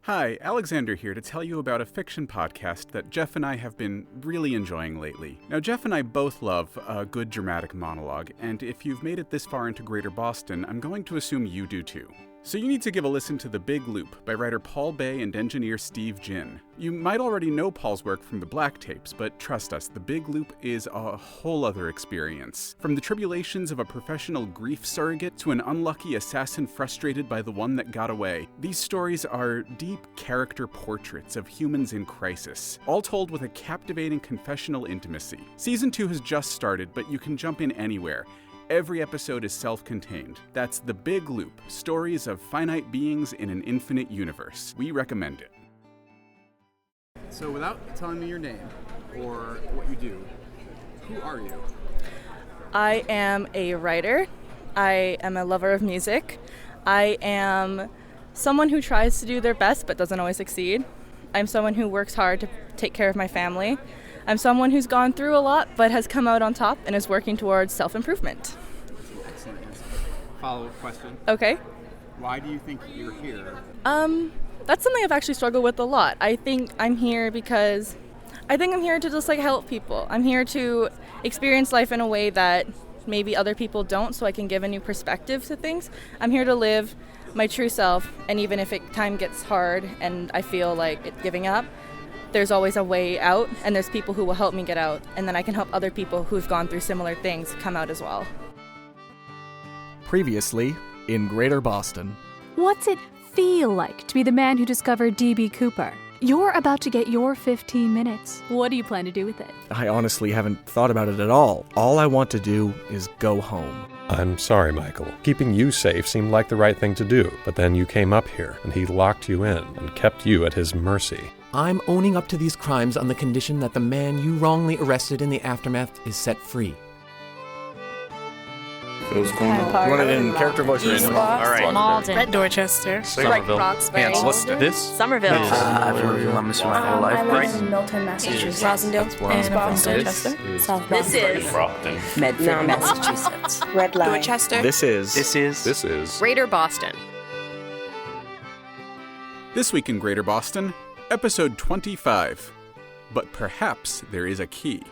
Hi, Alexander here to tell you about a fiction podcast that Jeff and I have been really enjoying lately. Now, Jeff and I both love a good dramatic monologue, and if you've made it this far into Greater Boston, I'm going to assume you do too. So you need to give a listen to The Big Loop by writer Paul Bay and engineer Steve Ginn. You might already know Paul's work from the Black Tapes, but trust us, The Big Loop is a whole other experience. From the tribulations of a professional grief surrogate to an unlucky assassin frustrated by the one that got away, these stories are deep character portraits of humans in crisis, all told with a captivating confessional intimacy. Season 2 has just started, but you can jump in anywhere. Every episode is self-contained. That's The Big Loop, stories of finite beings in an infinite universe. We recommend it. So without telling me your name or what you do, who are you? I am a writer. I am a lover of music. I am someone who tries to do their best but doesn't always succeed. I'm someone who works hard to take care of my family. I'm someone who's gone through a lot but has come out on top and is working towards self-improvement. Excellent answer. Follow-up question. Okay. Why do you think you're here? That's something I've actually struggled with a lot. I think I'm here because I'm here to just help people. I'm here to experience life in a way that maybe other people don't, so I can give a new perspective to things. I'm here to live my true self, and even if time gets hard and I feel like giving up, there's always a way out, and there's people who will help me get out, and then I can help other people who've gone through similar things come out as well. Previously, in Greater Boston. What's it feel like to be the man who discovered D.B. Cooper? You're about to get your 15 minutes. What do you plan to do with it? I honestly haven't thought about it at all. All I want to do is go home. I'm sorry, Michael. Keeping you safe seemed like the right thing to do, but then you came up here, and he locked you in and kept you at his mercy. I'm owning up to these crimes on the condition that the man you wrongly arrested in the aftermath is set free. You want it in character voice or in? All right. Malden. Red Dorchester. Somerville. Roxbury. This? Somerville. I've been reviewing my mission my whole life. I live in Milton, Massachusetts. Rosendale. And Dorchester. South This is Brockton. Medford, Massachusetts. Red Line. Dorchester. This is Greater Boston. This week in Greater Boston, episode 25. But perhaps there is a key.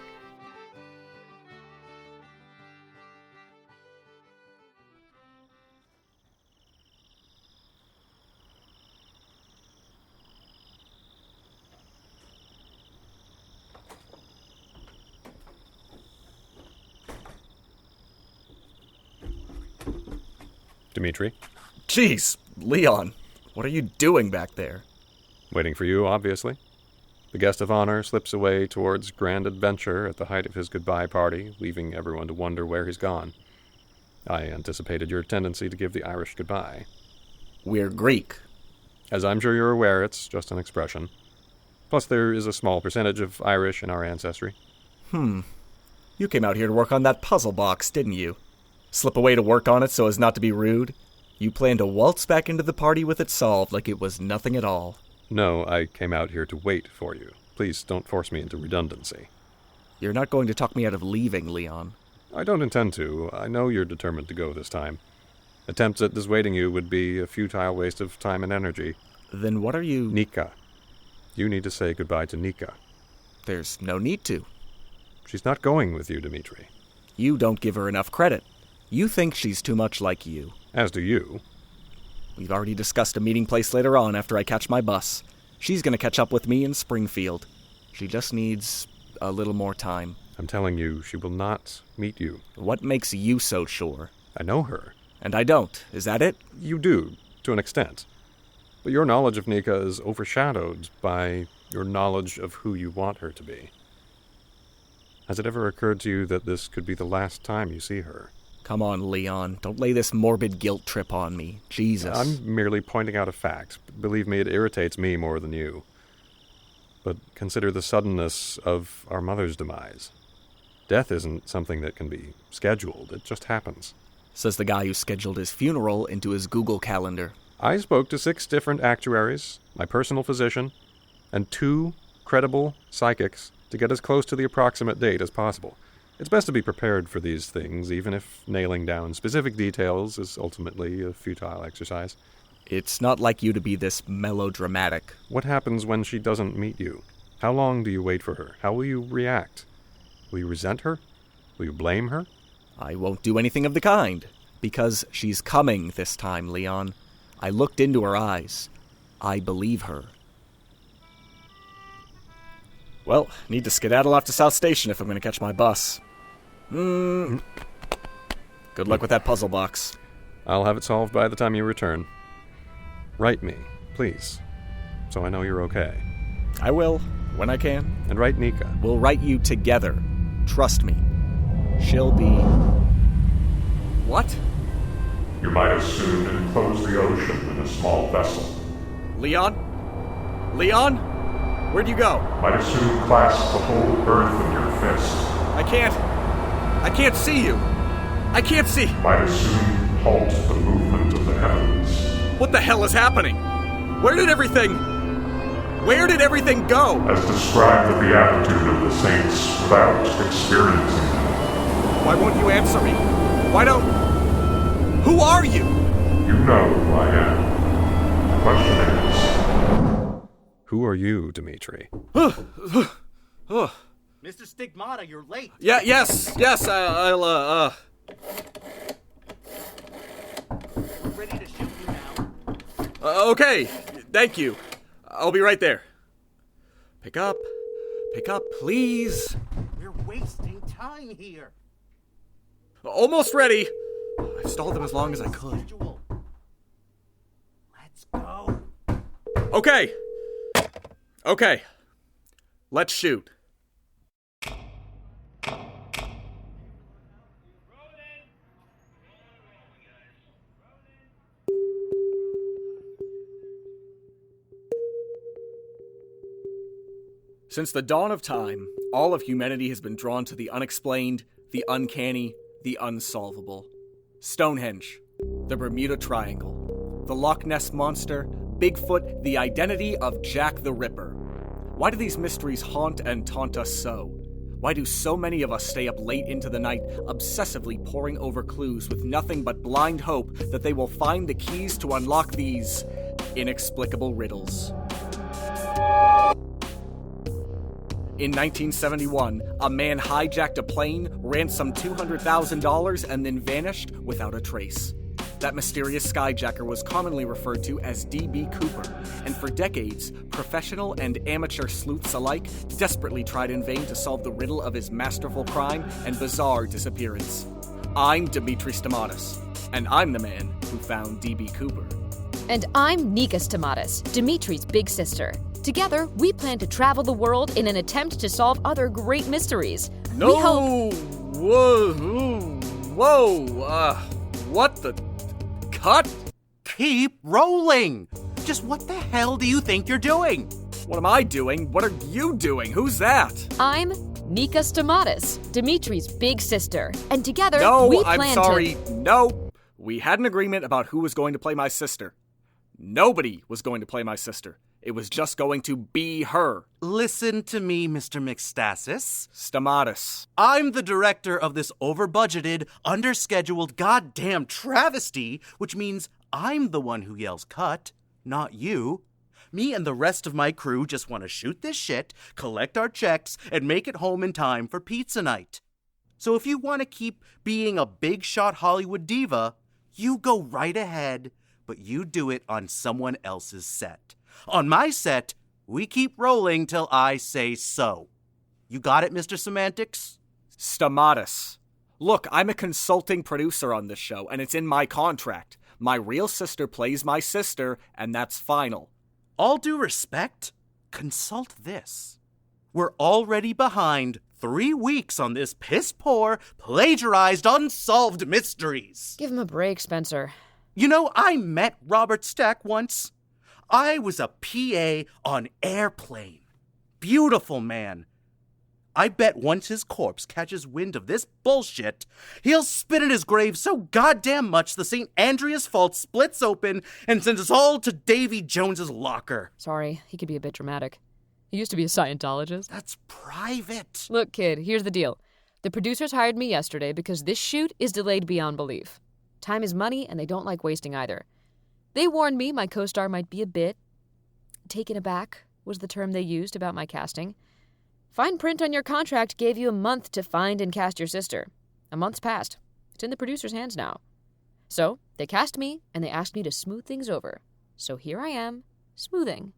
Demitri? Jeez, Leon, what are you doing back there? Waiting for you, obviously. The guest of honor slips away towards grand adventure at the height of his goodbye party, leaving everyone to wonder where he's gone. I anticipated your tendency to give the Irish goodbye. We're Greek. As I'm sure you're aware, it's just an expression. Plus, there is a small percentage of Irish in our ancestry. You came out here to work on that puzzle box, didn't you? Slip away to work on it so as not to be rude? You plan to waltz back into the party with it solved like it was nothing at all. No, I came out here to wait for you. Please don't force me into redundancy. You're not going to talk me out of leaving, Leon. I don't intend to. I know you're determined to go this time. Attempts at dissuading you would be a futile waste of time and energy. Then what are you... Nika. You need to say goodbye to Nika. There's no need to. She's not going with you, Demitri. You don't give her enough credit. You think she's too much like you. As do you. We've already discussed a meeting place later on after I catch my bus. She's going to catch up with me in Springfield. She just needs a little more time. I'm telling you, she will not meet you. What makes you so sure? I know her. And I don't. Is that it? You do, to an extent. But your knowledge of Nika is overshadowed by your knowledge of who you want her to be. Has it ever occurred to you that this could be the last time you see her? Come on, Leon. Don't lay this morbid guilt trip on me. Jesus. I'm merely pointing out a fact. Believe me, it irritates me more than you. But consider the suddenness of our mother's demise. Death isn't something that can be scheduled. It just happens. Says the guy who scheduled his funeral into his Google Calendar. I spoke to 6 different actuaries, my personal physician, and 2 credible psychics to get as close to the approximate date as possible. It's best to be prepared for these things, even if nailing down specific details is ultimately a futile exercise. It's not like you to be this melodramatic. What happens when she doesn't meet you? How long do you wait for her? How will you react? Will you resent her? Will you blame her? I won't do anything of the kind, because she's coming this time, Leon. I looked into her eyes. I believe her. Well, need to skedaddle off to South Station if I'm going to catch my bus. Good luck with that puzzle box. I'll have it solved by the time you return. Write me, please, so I know you're okay. I will, when I can. And write Nika. We'll write you together. Trust me. She'll be... What? You might as soon enclose the ocean in a small vessel. Leon? Leon? Where'd you go? Might as soon clasp the whole earth in your fist. I can't see you. I can't see. Might as soon halt the movement of the heavens. What the hell is happening? Where did everything go? As described the beatitude of the saints without experiencing them. Why won't you answer me? Why don't... Who are you? You know who I am. The question is... Who are you, Demitri? Mr. Stigmata, you're late. Yes, I'll, Ready to shoot you now. Okay, thank you. I'll be right there. Pick up, please. We're wasting time here. Almost ready. I've stalled them as long as I could. Let's go. Okay. Let's shoot. Since the dawn of time, all of humanity has been drawn to the unexplained, the uncanny, the unsolvable. Stonehenge, the Bermuda Triangle, the Loch Ness Monster, Bigfoot, the identity of Jack the Ripper. Why do these mysteries haunt and taunt us so? Why do so many of us stay up late into the night, obsessively poring over clues with nothing but blind hope that they will find the keys to unlock these inexplicable riddles? In 1971, a man hijacked a plane, ransomed $200,000, and then vanished without a trace. That mysterious skyjacker was commonly referred to as D.B. Cooper, and for decades, professional and amateur sleuths alike desperately tried in vain to solve the riddle of his masterful crime and bizarre disappearance. I'm Demitri Stamatis, and I'm the man who found D.B. Cooper. And I'm Nika Stamatis, Dimitri's big sister. Together, we plan to travel the world in an attempt to solve other great mysteries. No! We hope... Whoa! What the... Cut? Keep rolling! Just what the hell do you think you're doing? What am I doing? What are you doing? Who's that? I'm Nika Stamatis, Dimitri's big sister. And together, we plan I'm sorry. No. We had an agreement about who was going to play my sister. Nobody was going to play my sister. It was just going to be her. Listen to me, Mr. McStasis. Stamatis. I'm the director of this over-budgeted, under-scheduled goddamn travesty, which means I'm the one who yells cut, not you. Me and the rest of my crew just want to shoot this shit, collect our checks, and make it home in time for pizza night. So if you want to keep being a big-shot Hollywood diva, you go right ahead, but you do it on someone else's set. On my set, we keep rolling till I say so. You got it, Mr. Semantics? Stamatis. Look, I'm a consulting producer on this show, and it's in my contract. My real sister plays my sister, and that's final. All due respect, consult this. We're already behind 3 weeks on this piss-poor, plagiarized Unsolved Mysteries. Give him a break, Spencer. You know, I met Robert Stack once. I was a PA on Airplane. Beautiful man. I bet once his corpse catches wind of this bullshit, he'll spit in his grave so goddamn much the St. Andreas Fault splits open and sends us all to Davy Jones's locker. Sorry, he could be a bit dramatic. He used to be a Scientologist. That's private. Look, kid, here's the deal. The producers hired me yesterday because this shoot is delayed beyond belief. Time is money, and they don't like wasting either. They warned me my co-star might be a bit taken aback, was the term they used about my casting. Fine print on your contract gave you a month to find and cast your sister. A month's passed. It's in the producer's hands now. So, they cast me, and they asked me to smooth things over. So here I am, smoothing.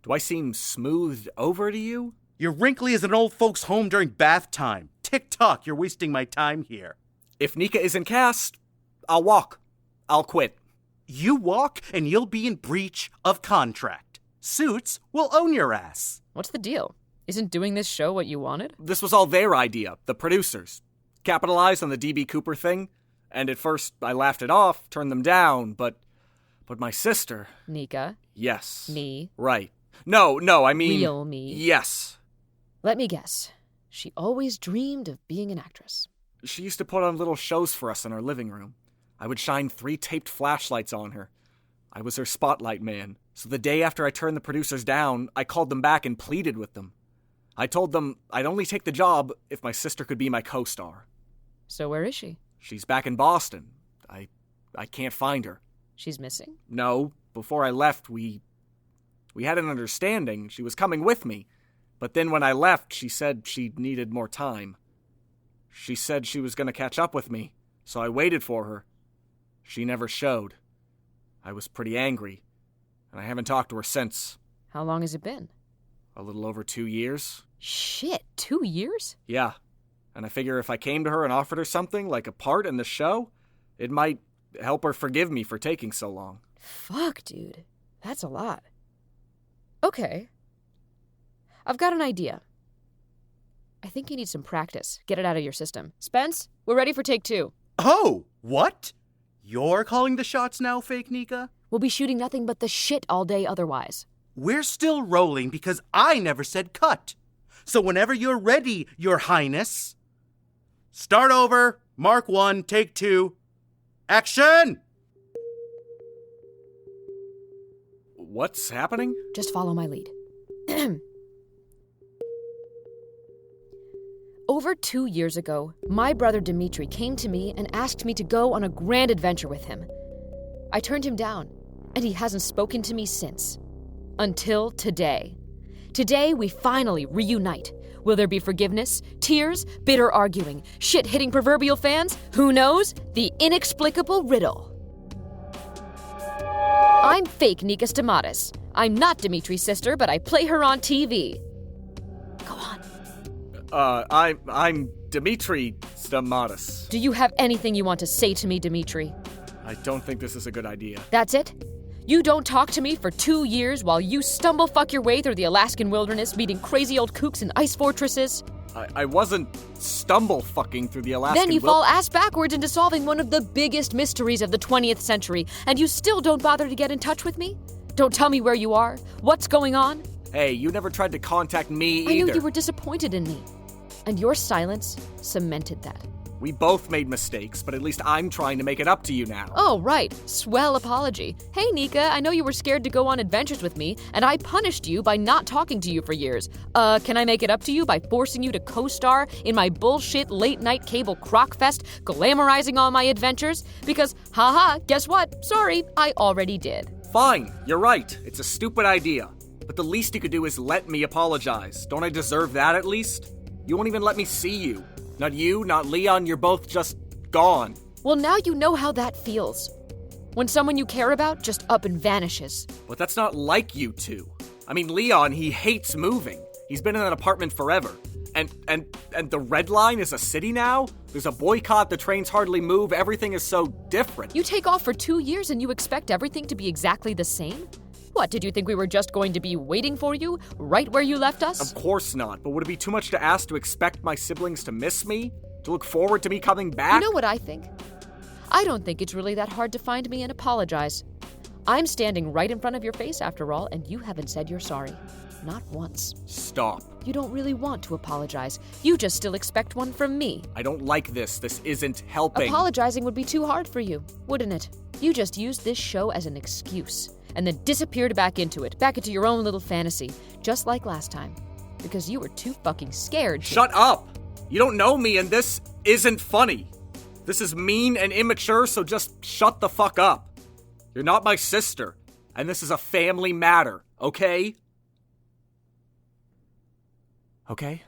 Do I seem smoothed over to you? You're wrinkly as an old folks' home during bath time. Tick-tock, you're wasting my time here. If Nika isn't cast, I'll walk. I'll quit. You walk, and you'll be in breach of contract. Suits will own your ass. What's the deal? Isn't doing this show what you wanted? This was all their idea, the producers. Capitalized on the D.B. Cooper thing. And at first, I laughed it off, turned them down, but my sister... Nika? Yes. Me? Right. No, I mean... Real me? Yes. Let me guess. She always dreamed of being an actress. She used to put on little shows for us in our living room. I would shine 3 taped flashlights on her. I was her spotlight man. So the day after I turned the producers down, I called them back and pleaded with them. I told them I'd only take the job if my sister could be my co-star. So where is she? She's back in Boston. I can't find her. She's missing? No. Before I left, we had an understanding. She was coming with me. But then when I left, she said she needed more time. She said she was going to catch up with me, so I waited for her. She never showed. I was pretty angry, and I haven't talked to her since. How long has it been? A little over 2 years. Shit, 2 years? Yeah. And I figure if I came to her and offered her something, like a part in the show, it might help her forgive me for taking so long. Fuck, dude. That's a lot. Okay. I've got an idea. I think you need some practice. Get it out of your system. Spence, we're ready for take 2. Oh, what? You're calling the shots now, fake Nika? We'll be shooting nothing but the shit all day otherwise. We're still rolling because I never said cut. So whenever you're ready, Your Highness. Start over. Mark 1, take 2. Action! What's happening? Just follow my lead. Over 2 years ago, my brother Demitri came to me and asked me to go on a grand adventure with him. I turned him down, and he hasn't spoken to me since. Until today. Today, we finally reunite. Will there be forgiveness, tears, bitter arguing, shit-hitting proverbial fans? Who knows? The inexplicable riddle. I'm fake Nika Stamatis. I'm not Dimitri's sister, but I play her on TV. Go on. I'm Demitri Stamatis. Do you have anything you want to say to me, Demitri? I don't think this is a good idea. That's it? You don't talk to me for 2 years while you stumble fuck your way through the Alaskan wilderness meeting crazy old kooks in ice fortresses? I wasn't stumble fucking through the Alaskan Then you fall ass backwards into solving one of the biggest mysteries of the 20th century, and you still don't bother to get in touch with me? Don't tell me where you are, what's going on? Hey, you never tried to contact me either. I knew you were disappointed in me, and your silence cemented that. We both made mistakes, but at least I'm trying to make it up to you now. Oh, right. Swell apology. Hey, Nika, I know you were scared to go on adventures with me, and I punished you by not talking to you for years. Can I make it up to you by forcing you to co-star in my bullshit late-night cable crockfest, glamorizing all my adventures? Because, haha, guess what? Sorry, I already did. Fine, you're right. It's a stupid idea. But the least you could do is let me apologize. Don't I deserve that at least? You won't even let me see you. Not you, not Leon, you're both just gone. Well, now you know how that feels. When someone you care about just up and vanishes. But that's not like you two. I mean, Leon, he hates moving. He's been in an apartment forever. And the Red Line is a city now? There's a boycott, the trains hardly move, everything is so different. You take off for 2 years and you expect everything to be exactly the same? What, did you think we were just going to be waiting for you, right where you left us? Of course not, but would it be too much to ask to expect my siblings to miss me? To look forward to me coming back? You know what I think? I don't think it's really that hard to find me and apologize. I'm standing right in front of your face after all, and you haven't said you're sorry. Not once. Stop. You don't really want to apologize. You just still expect one from me. I don't like this. This isn't helping. Apologizing would be too hard for you, wouldn't it? You just used this show as an excuse. And then disappeared back into your own little fantasy, just like last time. Because you were too fucking scared. Shut up! You don't know me and this isn't funny. This is mean and immature, so just shut the fuck up. You're not my sister, and this is a family matter, okay? Okay?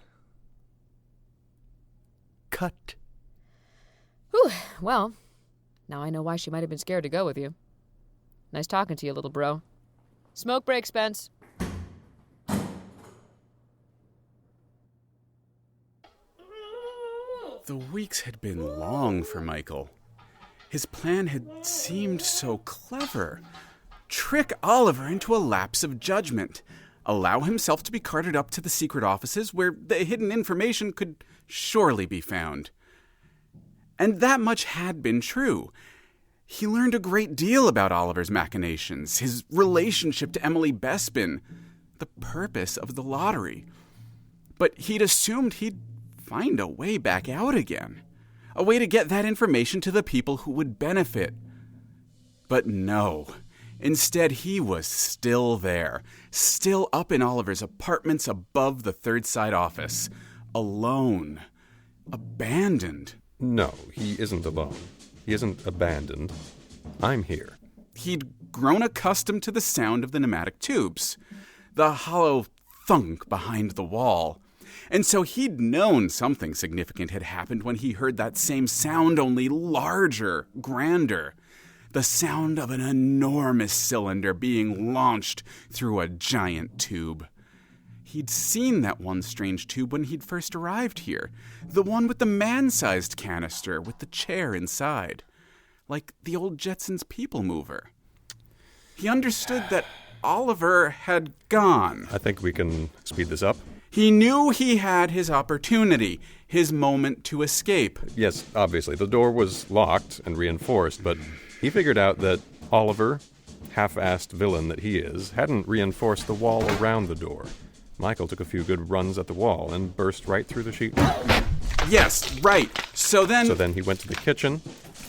Cut. Whew, well, now I know why she might have been scared to go with you. Nice talking to you, little bro. Smoke break, Spence. The weeks had been long for Michael. His plan had seemed so clever. Trick Oliver into a lapse of judgment. Allow himself to be carted up to the secret offices where the hidden information could surely be found. And that much had been true. He learned a great deal about Oliver's machinations, his relationship to Emily Bespin, the purpose of the lottery. But he'd assumed he'd find a way back out again. A way to get that information to the people who would benefit. But no. Instead, he was still there. Still up in Oliver's apartments above the Third Side office. Alone. Abandoned. No, he isn't alone. He isn't abandoned. I'm here. He'd grown accustomed to the sound of the pneumatic tubes. The hollow thunk behind the wall. And so he'd known something significant had happened when he heard that same sound, only larger, grander. The sound of an enormous cylinder being launched through a giant tube. He'd seen that one strange tube when he'd first arrived here. The one with the man-sized canister with the chair inside. Like the old Jetsons people mover. He understood that Oliver had gone. I think we can speed this up. He knew he had his opportunity, his moment to escape. Yes, obviously. The door was locked and reinforced, but he figured out that Oliver, half-assed villain that he is, hadn't reinforced the wall around the door. Michael took a few good runs at the wall and burst right through the sheet. Yes, right. So then he went to the kitchen,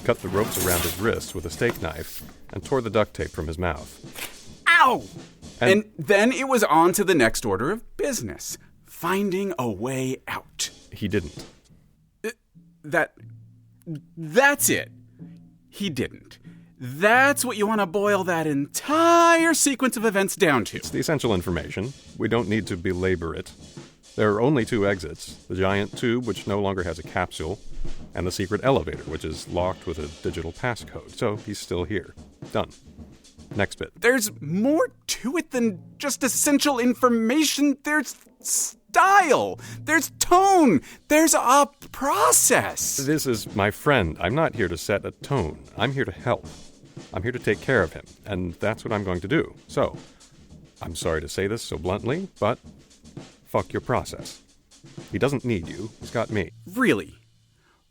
cut the ropes around his wrists with a steak knife, and tore the duct tape from his mouth. Ow! And then it was on to the next order of business. Finding a way out. He didn't. That's it. He didn't. That's what you want to boil that entire sequence of events down to. It's the essential information. We don't need to belabor it. There are only two exits. The giant tube, which no longer has a capsule, and the secret elevator, which is locked with a digital passcode. So he's still here. Done. Next bit. There's more to it than just essential information. There's style. There's tone. There's a process. This is my friend. I'm not here to set a tone. I'm here to help. I'm here to take care of him. And that's what I'm going to do. So, I'm sorry to say this so bluntly, but fuck your process. He doesn't need you. He's got me. Really?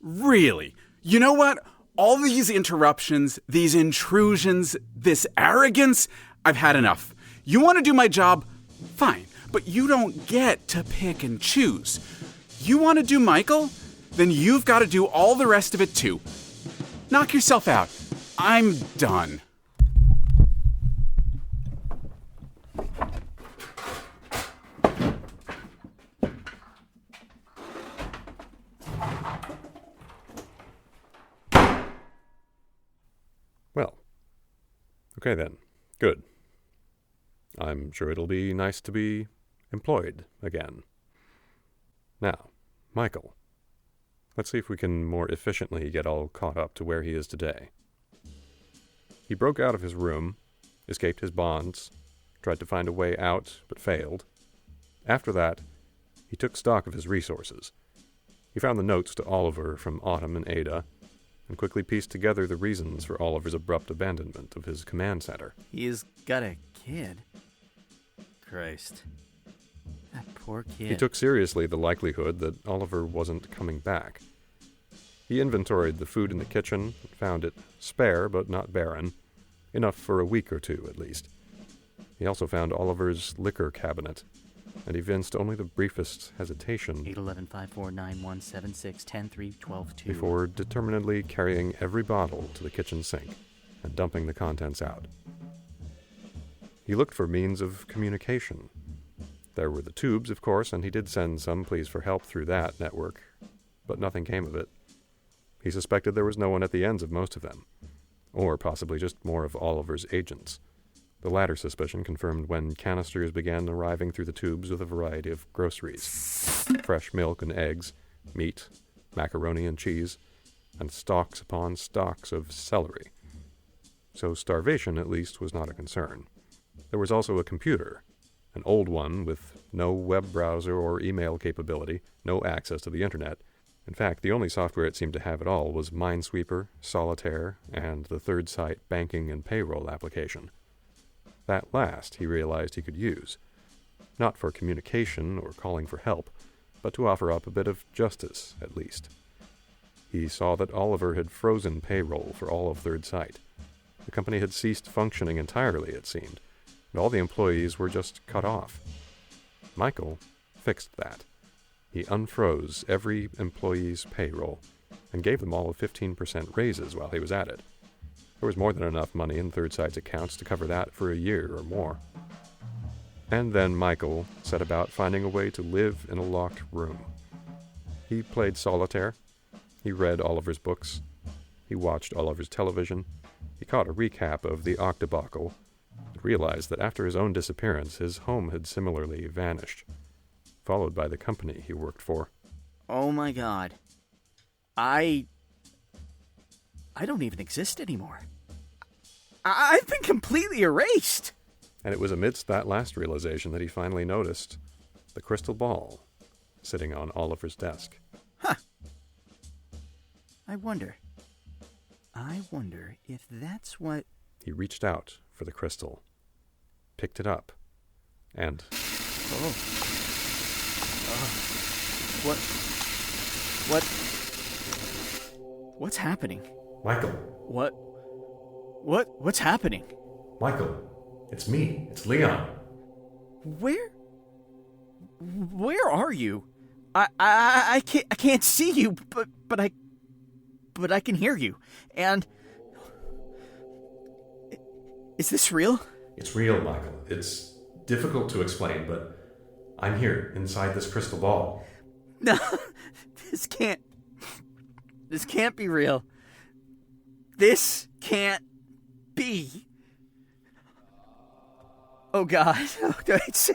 Really? You know what? All these interruptions, these intrusions, this arrogance, I've had enough. You want to do my job? Fine. But you don't get to pick and choose. You want to do Michael? Then you've got to do all the rest of it too. Knock yourself out. I'm done. Well, okay then. Good. I'm sure it'll be nice to be employed again. Now, Michael, let's see if we can more efficiently get all caught up to where he is today. He broke out of his room, escaped his bonds, tried to find a way out, but failed. After that, he took stock of his resources. He found the notes to Oliver from Autumn and Ada, and quickly pieced together the reasons for Oliver's abrupt abandonment of his command center. He's got a kid. Christ. That poor kid. He took seriously the likelihood that Oliver wasn't coming back. He inventoried the food in the kitchen and found it spare but not barren, enough for a week or two at least. He also found Oliver's liquor cabinet, and evinced only the briefest hesitation 811-549-176-10-3-12-2 before determinedly carrying every bottle to the kitchen sink and dumping the contents out. He looked for means of communication. There were the tubes, of course, and he did send some pleas for help through that network, but nothing came of it. He suspected there was no one at the ends of most of them. or possibly just more of Oliver's agents. The latter suspicion confirmed when canisters began arriving through the tubes with a variety of groceries. Fresh milk and eggs, meat, macaroni and cheese, and stalks upon stalks of celery. So starvation, at least, was not a concern. There was also a computer, an old one with no web browser or email capability, no access to the internet. In fact, the only software it seemed to have at all was Minesweeper, Solitaire, and the third site banking and payroll application. That last he realized he could use, not for communication or calling for help, but to offer up a bit of justice, at least. He saw that Oliver had frozen payroll for all of Third Sight. The company had ceased functioning entirely, it seemed, and all the employees were just cut off. Michael fixed that. He unfroze every employee's payroll and gave them all 15% raises while he was at it. There was more than enough money in Third Sight's accounts to cover that for a year or more. And then Michael set about finding a way to live in a locked room. He played solitaire. He read Oliver's books. He watched Oliver's television. He caught a recap of the Octobuckle and realized that after his own disappearance, his home had similarly vanished, followed by the company he worked for. Oh my god. I don't even exist anymore. I've been completely erased. And it was amidst that last realization that he finally noticed the crystal ball sitting on Oliver's desk. Huh. I wonder if that's what... He reached out for the crystal, picked it up, and... What's happening? Michael. What's happening? Michael, it's me. It's Leon. Where are you? I can't see you, but I can hear you. And is this real? It's real, Michael. It's difficult to explain, but I'm here inside this crystal ball. No, this can't be real. This can't be. Oh God, it's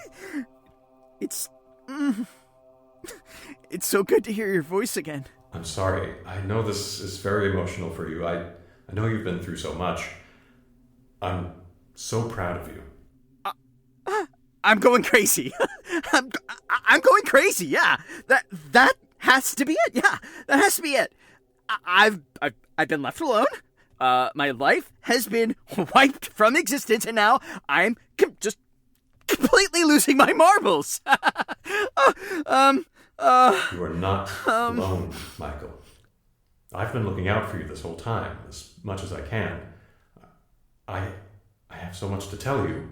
so good to hear your voice again. I'm sorry. I know this is very emotional for you. I know you've been through so much. I'm so proud of you. I'm going crazy. I'm going crazy. Yeah, that has to be it. Yeah, that has to be it. I've been left alone. My life has been wiped from existence, and now I'm just completely losing my marbles. You are not alone, Michael. I've been looking out for you this whole time, as much as I can. I have so much to tell you.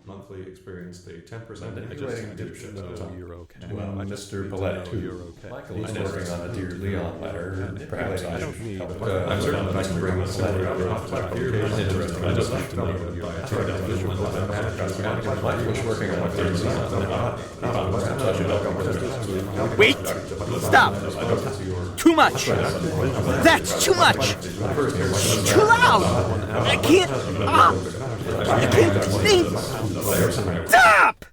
Monthly experienced a 10% increase in leadership. You're okay. Well, Mr. Paulette, too. You're okay. He's working on a Dear Leon letter, and perhaps I don't should need help. but I'm certain that I can bring this letter up. I just like to know that you're working on a Dear Leon. Wait! Stop! Too much! That's too much! Too loud! I can't think! Stop!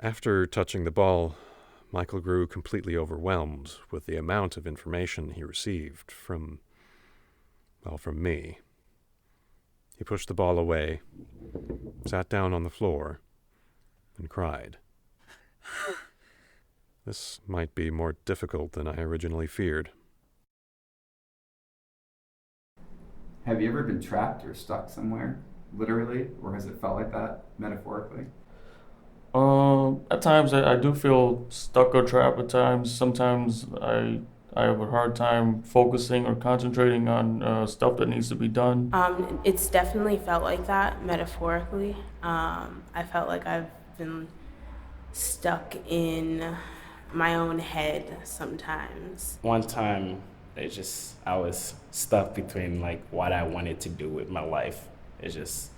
After touching the ball, Michael grew completely overwhelmed with the amount of information he received from me. He pushed the ball away, sat down on the floor, and cried. This might be more difficult than I originally feared. Have you ever been trapped or stuck somewhere, literally, or has it felt like that, metaphorically? At times I do feel stuck or trapped at times. Sometimes I have a hard time focusing or concentrating on stuff that needs to be done. It's definitely felt like that, metaphorically. I felt like I've been stuck in my own head sometimes. One time, I was stuck between like what I wanted to do with my life. It's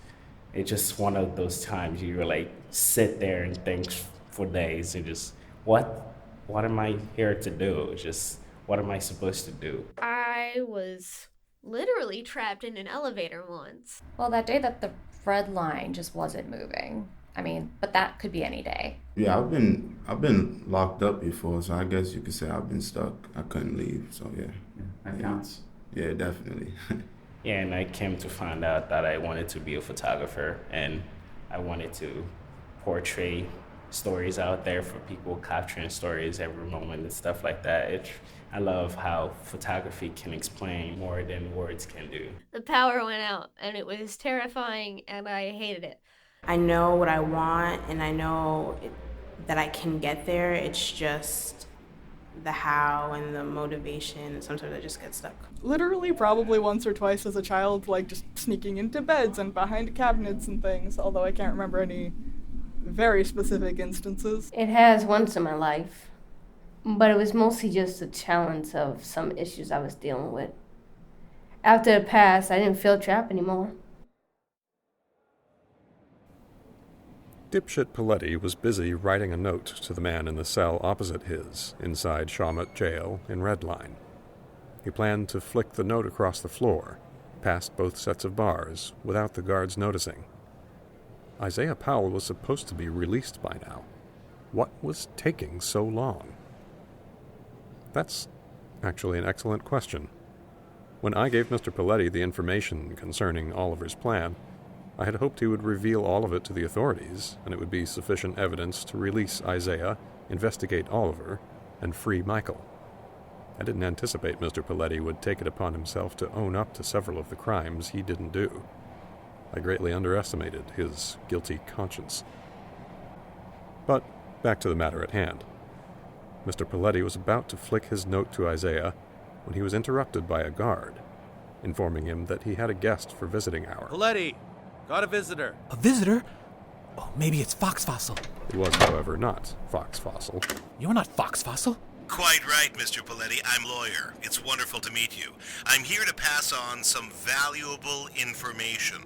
just one of those times you like sit there and think for days and just what am I here to do? Just what am I supposed to do? I I was literally trapped in an elevator once. Well, that day that the red line just wasn't moving. I mean, but that could be any day. Yeah, I've been locked up before, so I guess you could say I've been stuck. I couldn't leave, so yeah. That counts. Yeah, definitely. Yeah, and I came to find out that I wanted to be a photographer, and I wanted to portray stories out there for people, capturing stories every moment and stuff like that. I love how photography can explain more than words can do. The power went out, and it was terrifying, and I hated it. I know what I want, and I know that I can get there. It's just the how and the motivation. Sometimes I just get stuck. Literally probably once or twice as a child, like just sneaking into beds and behind cabinets and things, although I can't remember any very specific instances. It has once in my life, but it was mostly just a challenge of some issues I was dealing with. After it passed, I didn't feel trapped anymore. Dipshit Paletti was busy writing a note to the man in the cell opposite his, inside Shawmut Jail in Red Line. He planned to flick the note across the floor, past both sets of bars, without the guards noticing. Isaiah Powell was supposed to be released by now. What was taking so long? That's actually an excellent question. When I gave Mr. Paletti the information concerning Oliver's plan, I had hoped he would reveal all of it to the authorities, and it would be sufficient evidence to release Isaiah, investigate Oliver, and free Michael. I didn't anticipate Mr. Paletti would take it upon himself to own up to several of the crimes he didn't do. I greatly underestimated his guilty conscience. But back to the matter at hand. Mr. Paletti was about to flick his note to Isaiah when he was interrupted by a guard, informing him that he had a guest for visiting hour. Paletti! Got a visitor. A visitor? Oh, maybe it's Fox Fossil. It was, however, not Fox Fossil. You're not Fox Fossil? Quite right, Mr. Paletti. I'm Lawyer. It's wonderful to meet you. I'm here to pass on some valuable information.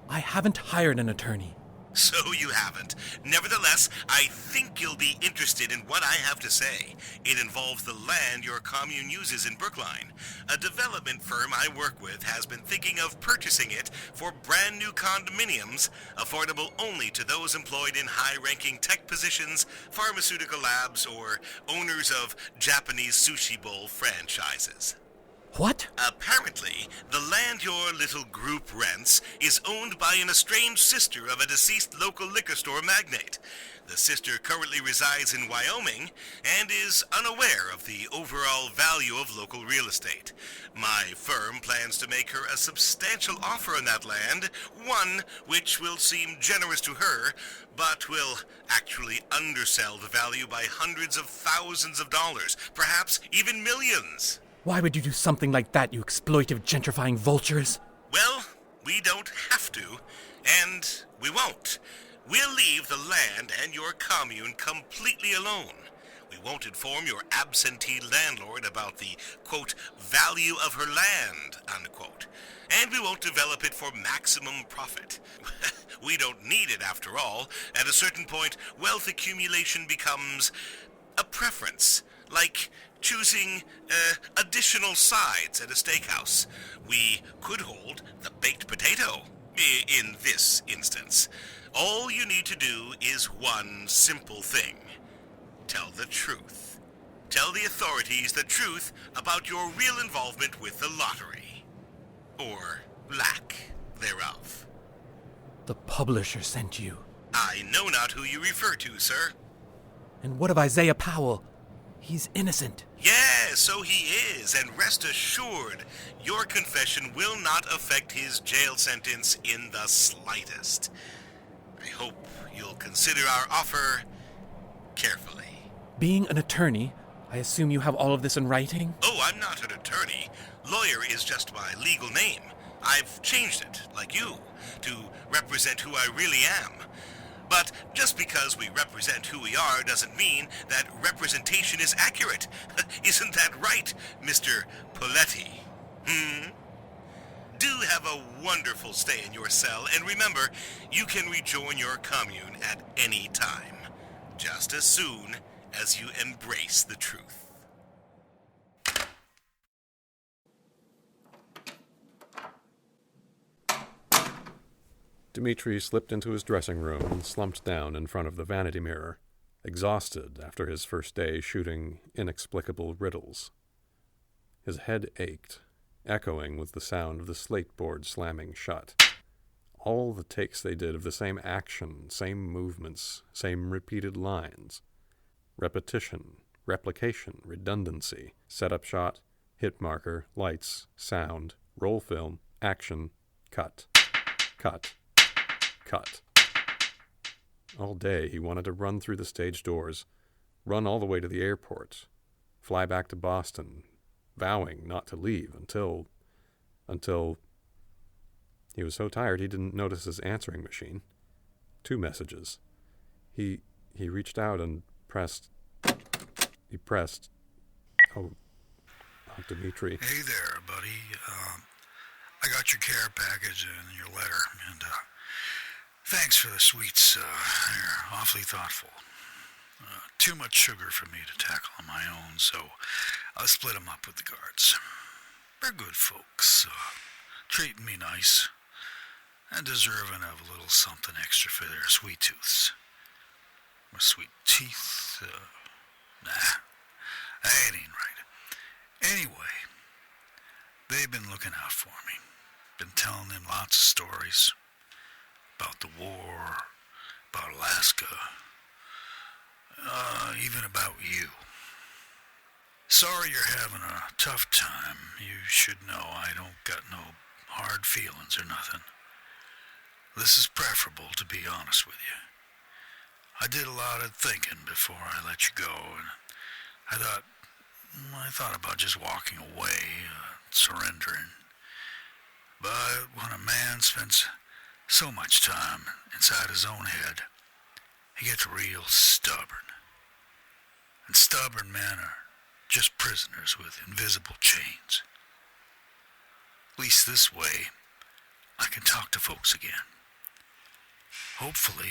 I haven't hired an attorney. So you haven't. Nevertheless, I think you'll be interested in what I have to say. It involves the land your commune uses in Brookline. A development firm I work with has been thinking of purchasing it for brand new condominiums, affordable only to those employed in high-ranking tech positions, pharmaceutical labs, or owners of Japanese sushi bowl franchises. What? Apparently, the land your little group rents is owned by an estranged sister of a deceased local liquor store magnate. The sister currently resides in Wyoming and is unaware of the overall value of local real estate. My firm plans to make her a substantial offer on that land, one which will seem generous to her, but will actually undersell the value by hundreds of thousands of dollars, perhaps even millions. Why would you do something like that, you exploitive, gentrifying vultures? Well, we don't have to, and we won't. We'll leave the land and your commune completely alone. We won't inform your absentee landlord about the, quote, value of her land, unquote. And we won't develop it for maximum profit. We don't need it, after all. At a certain point, wealth accumulation becomes a preference, like choosing additional sides at a steakhouse. We could hold the baked potato, in this instance. All you need to do is one simple thing. Tell the truth. Tell the authorities the truth about your real involvement with the lottery. Or lack thereof. The publisher sent you. I know not who you refer to, sir. And what of Isaiah Powell? He's innocent. Yeah, so he is, and rest assured, your confession will not affect his jail sentence in the slightest. I hope you'll consider our offer carefully. Being an attorney, I assume you have all of this in writing? Oh, I'm not an attorney. Lawyer is just my legal name. I've changed it, like you, to represent who I really am. But just because we represent who we are doesn't mean that representation is accurate. Isn't that right, Mr. Paletti? Do have a wonderful stay in your cell, and remember, you can rejoin your commune at any time, just as soon as you embrace the truth. Demitri slipped into his dressing room and slumped down in front of the vanity mirror, exhausted after his first day shooting inexplicable riddles. His head ached, echoing with the sound of the slate board slamming shut. All the takes they did of the same action, same movements, same repeated lines. Repetition, replication, redundancy, setup shot, hit marker, lights, sound, roll film, action, cut, cut, cut. All day he wanted to run through the stage doors, run all the way to the airport, fly back to Boston, vowing not to leave until he was so tired he didn't notice his answering machine. 2 messages. He reached out and pressed. Oh, Demitri. Hey there, buddy. I got your care package and your letter, and thanks for the sweets. You're awfully thoughtful. Too much sugar for me to tackle on my own, so I'll split them up with the guards. They're good folks, treating me nice, and deserving of a little something extra for their sweet tooths. My sweet teeth, nah, that ain't right. Anyway, they've been looking out for me. Been telling them lots of stories about the war, about Alaska, even about you. Sorry you're having a tough time. You should know I don't got no hard feelings or nothing. This is preferable, to be honest with you. I did a lot of thinking before I let you go, and I thought about just walking away, surrendering. But when a man spends so much time inside his own head, he gets real stubborn. And stubborn men are just prisoners with invisible chains. At least this way, I can talk to folks again. Hopefully,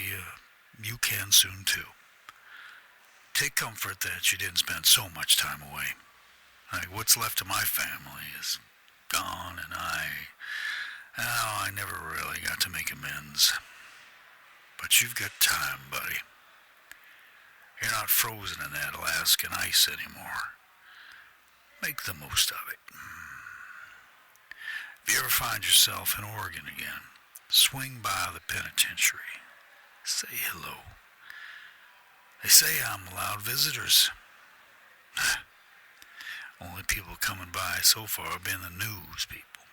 you can soon too. Take comfort that you didn't spend so much time away. What's left of my family is gone, and I never really got to make amends. But you've got time, buddy. You're not frozen in that Alaskan ice anymore. Make the most of it. If you ever find yourself in Oregon again, swing by the penitentiary. Say hello. They say I'm allowed visitors. Only people coming by so far have been the news people.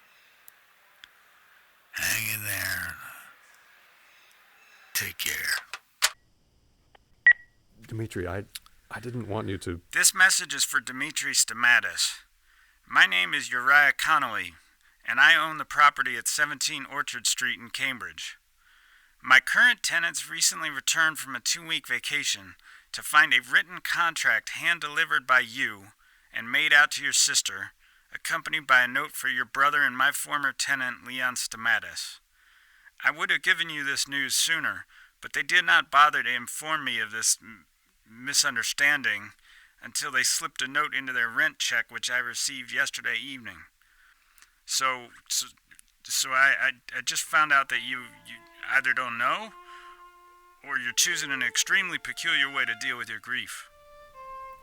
Hang in there and take care. Demitri, I didn't want you to... This message is for Demitri Stamatis. My name is Uriah Connolly, and I own the property at 17 Orchard Street in Cambridge. My current tenants recently returned from a 2-week vacation to find a written contract hand-delivered by you and made out to your sister, accompanied by a note for your brother and my former tenant, Leon Stamatis. I would have given you this news sooner, but they did not bother to inform me of this misunderstanding until they slipped a note into their rent check, which I received yesterday evening. So I just found out that you either don't know, or you're choosing an extremely peculiar way to deal with your grief.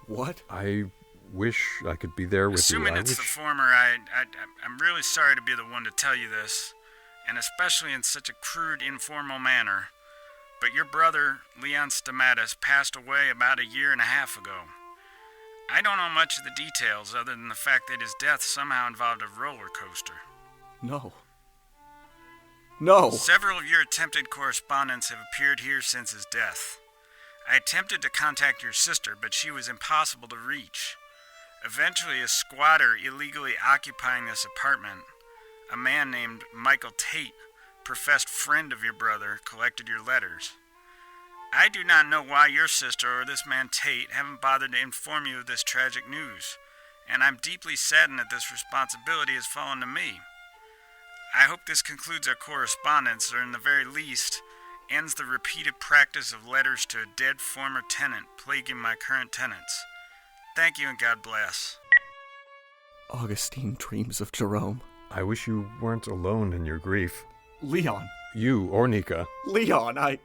What? I wish I could be there with Assuming you. Assuming it's the former, I'm really sorry to be the one to tell you this, and especially in such a crude, informal manner, but your brother, Leon Stamatis, passed away about 1.5 years ago. I don't know much of the details other than the fact that his death somehow involved a roller coaster. No. Several of your attempted correspondents have appeared here since his death. I attempted to contact your sister, but she was impossible to reach. Eventually, a squatter illegally occupying this apartment, a man named Michael Tate, professed friend of your brother, collected your letters. I do not know why your sister or this man Tate haven't bothered to inform you of this tragic news, and I'm deeply saddened that this responsibility has fallen to me. I hope this concludes our correspondence, or in the very least, ends the repeated practice of letters to a dead former tenant plaguing my current tenants. Thank you and God bless. Augustine dreams of Jerome. I wish you weren't alone in your grief. Leon. you or Nika. Leon,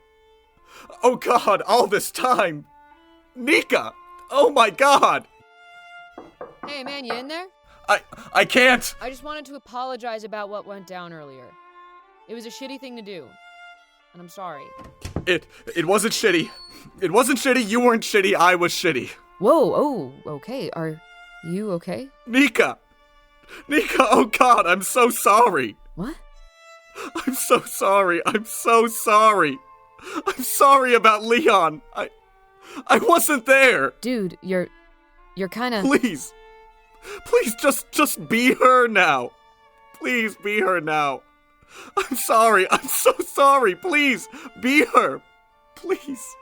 Oh God, all this time! Nika! Oh my God! Hey, man, you in there? I can't! I just wanted to apologize about what went down earlier. It was a shitty thing to do. And I'm sorry. It wasn't shitty. It wasn't shitty, you weren't shitty, I was shitty. Whoa, oh, okay. Are you okay? Nika, oh God, I'm so sorry. What? I'm so sorry. I'm sorry about Leon. I wasn't there. Dude, you're kinda... Please, just be her now. Please be her now. I'm sorry. I'm so sorry. Please, be her. Please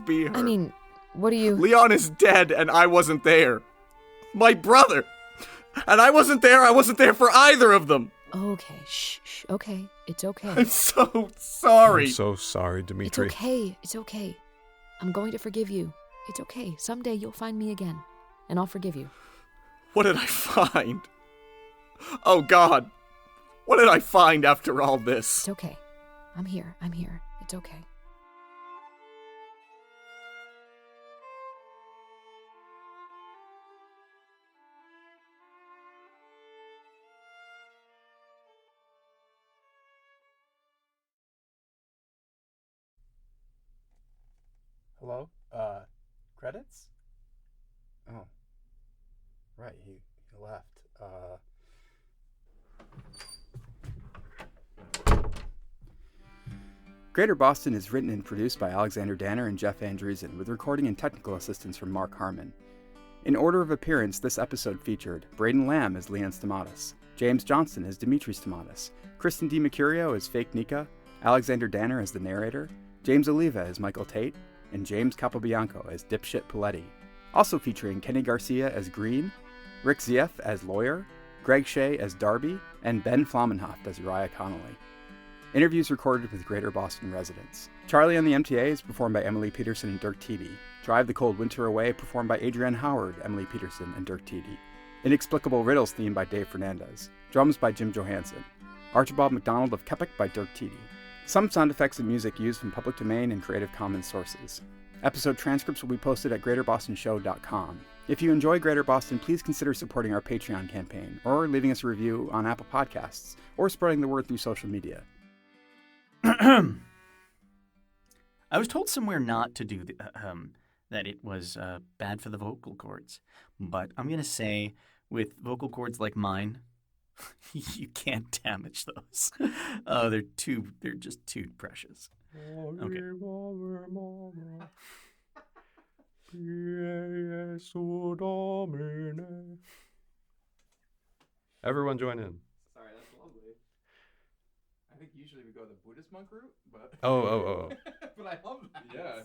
be her. I mean, what do you... Leon is dead and I wasn't there. My brother. And I wasn't there. I wasn't there for either of them. Okay, shh, okay. It's okay. I'm so sorry. I'm so sorry, Demitri. It's okay. I'm going to forgive you. It's okay. Someday you'll find me again, and I'll forgive you. What did I find? Oh, God. What did I find after all this? It's okay. I'm here. It's okay. Hello? Credits? Oh. Right, he left. Greater Boston is written and produced by Alexander Danner and Jeff Van Dreason, with recording and technical assistance from Marc Harmon. In order of appearance, this episode featured Braden Lamb as Leon Stamatis, James Johnston as Demitri Stamatis, Kristen D. Mercurio as Fake Nika, Alexander Danner as the narrator, James Oliva as Michael Tate, and James Capobianco as Dipshit Paletti. Also featuring Kenny Garcia as Green, Rick Zieff as Lawyer, Greg Shea as Darby, and Ben Flamenhoft as Uriah Connolly. Interviews recorded with Greater Boston residents. Charlie on the MTA is performed by Emily Peterson and Dirk Teedy. Drive the Cold Winter Away performed by Adrienne Howard, Emily Peterson, and Dirk Teedy. Inexplicable Riddles theme by Dave Fernandez. Drums by Jim Johansson. Archibald McDonald of Kepik by Dirk Teedy. Some sound effects and music used from public domain and Creative Commons sources. Episode transcripts will be posted at greaterbostonshow.com. If you enjoy Greater Boston, please consider supporting our Patreon campaign, or leaving us a review on Apple Podcasts, or spreading the word through social media. I was told somewhere not to do that it was bad for the vocal cords, but I'm going to say with vocal cords like mine, you can't damage those. Oh, they're just too precious. Okay. Everyone join in. Sorry, that's lovely. I think usually we go the Buddhist monk route, but... Oh. But I love that. Yeah.